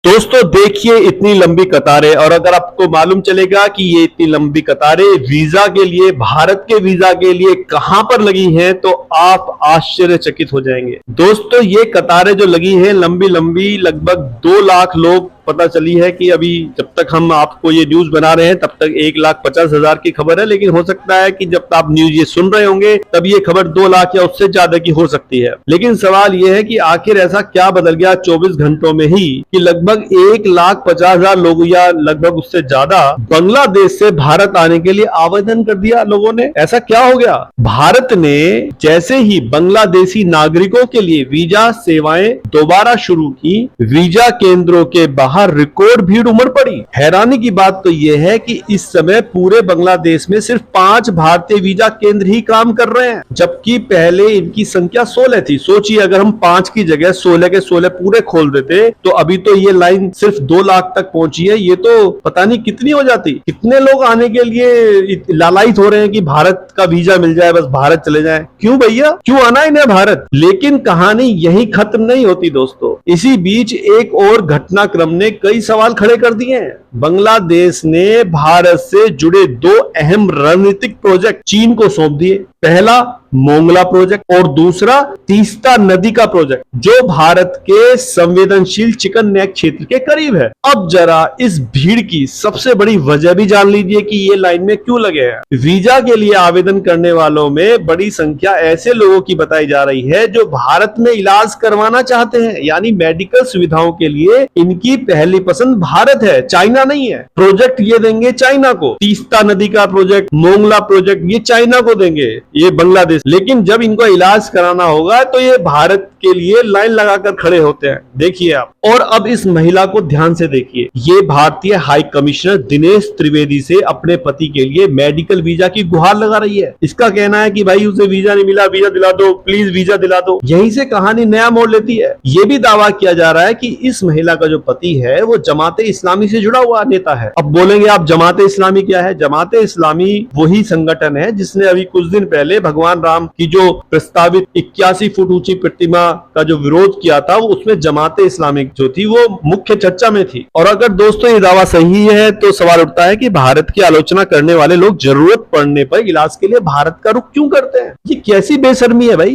दोस्तों देखिए इतनी लंबी कतारें, और अगर आपको मालूम चलेगा कि ये इतनी लंबी कतारें वीजा के लिए, भारत के वीजा के लिए कहां पर लगी हैं, तो आप आश्चर्यचकित हो जाएंगे। दोस्तों ये कतारें जो लगी हैं लंबी लंबी, लगभग 2 लाख लोग पता चली है कि अभी जब तक हम आपको ये न्यूज बना रहे हैं तब तक 1,50,000 की खबर है, लेकिन हो सकता है कि जब आप न्यूज ये सुन रहे होंगे तब ये खबर 2 लाख या उससे ज्यादा की हो सकती है। लेकिन सवाल ये है कि आखिर ऐसा क्या बदल गया 24 घंटों में ही कि लगभग 1,50,000 लोग या लगभग उससे ज्यादा बांग्लादेश से भारत आने के लिए आवेदन कर दिया लोगों ने। ऐसा क्या हो गया? भारत ने जैसे ही बांग्लादेशी नागरिकों के लिए वीजा सेवाएं दोबारा शुरू की, वीजा केंद्रों के बाहर रिकॉर्ड भीड़ उमड़ पड़ी। हैरानी की बात तो यह है कि इस समय पूरे बांग्लादेश में सिर्फ 5 भारतीय वीजा केंद्र ही काम कर रहे हैं, जबकि पहले इनकी संख्या 16 थी। सोचिए अगर हम 5 की जगह 16 के 16 पूरे खोल देते तो अभी तो ये लाइन सिर्फ 2 लाख तक पहुंची है। ये तो पता नहीं कितनी हो जाती। कितने लोग आने के लिए लालायित हो रहे हैं कि भारत का वीजा मिल जाए, बस भारत चले जाएं। क्यों भैया, क्यों आना इन्हें भारत? लेकिन कहानी यही खत्म नहीं होती दोस्तों। इसी बीच एक और घटनाक्रम ने कई सवाल खड़े कर दिए हैं। बांग्लादेश ने भारत से जुड़े 2 अहम रणनीतिक प्रोजेक्ट चीन को सौंप दिए। पहला मोंगला प्रोजेक्ट और दूसरा तीस्ता नदी का प्रोजेक्ट, जो भारत के संवेदनशील चिकन नेक क्षेत्र के करीब है। अब जरा इस भीड़ की सबसे बड़ी वजह भी जान लीजिए कि ये लाइन में क्यों लगे हैं। वीजा के लिए आवेदन करने वालों में बड़ी संख्या ऐसे लोगों की बताई जा रही है जो भारत में इलाज करवाना चाहते हैं, यानी मेडिकल सुविधाओं के लिए इनकी पहली पसंद भारत है, चाइना नहीं है। प्रोजेक्ट ये देंगे चाइना को, तीस्ता नदी का प्रोजेक्ट, मोंगला प्रोजेक्ट ये चाइना को देंगे, ये बांग्लादेश। लेकिन जब इनको इलाज कराना होगा तो ये भारत के लिए लाइन लगाकर खड़े होते हैं। देखिए आप। और अब इस महिला को ध्यान से देखिए। ये भारतीय हाई कमिश्नर दिनेश त्रिवेदी से अपने पति के लिए मेडिकल वीजा की गुहार लगा रही है। इसका कहना है कि भाई उसे वीजा नहीं मिला, वीजा दिला दो, प्लीज वीजा दिला दो। यहीं से कहानी नया मोड़ लेती है। ये भी दावा किया जा रहा है कि इस महिला का जो पति है वो जमाते इस्लामी से जुड़ा हुआ नेता है। अब बोलेंगे आप जमाते इस्लामी क्या है? जमाते इस्लामी वही संगठन है जिसने अभी कुछ दिन पहले भगवान राम की जो प्रस्तावित 81 फुट ऊंची प्रतिमा का जो विरोध किया था, वो उसमें जमाते इस्लामिक जो थी वो मुख्य चर्चा में थी। और अगर दोस्तों ये दावा सही है तो सवाल उठता है कि भारत की आलोचना करने वाले लोग जरूरत पड़ने पर इलाज के लिए भारत का रुख क्यों करते हैं? ये कैसी बेशर्मी है भाई।